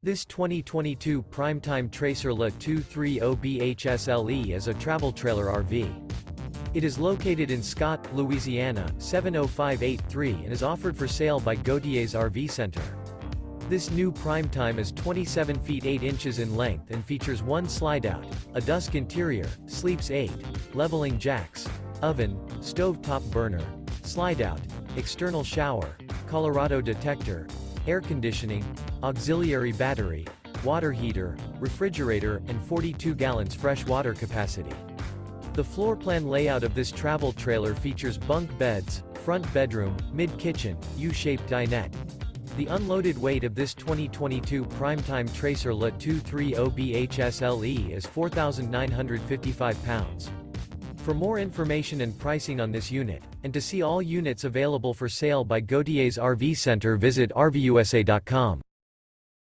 This 2022 Primetime Tracer LA 230BHSLE is a travel trailer RV. It is located in Scott, Louisiana, 70583 and is offered for sale by Gauthiers RV Center. This new Primetime is 27 feet 8 inches in length and features one slide-out, a DUSK interior, sleeps 8, leveling jacks, oven, stovetop burner, slide-out, external shower, Colorado Detector, air conditioning, auxiliary battery, water heater, refrigerator, and 42 gallons fresh water capacity. The floor plan layout of this travel trailer features bunk beds, front bedroom, mid-kitchen, U-shaped dinette. The unloaded weight of this 2022 Primetime Tracer LA 230BHSLE is 4,955 pounds. For more information and pricing on this unit, and to see all units available for sale by Gauthiers RV Center, visit RVUSA.com.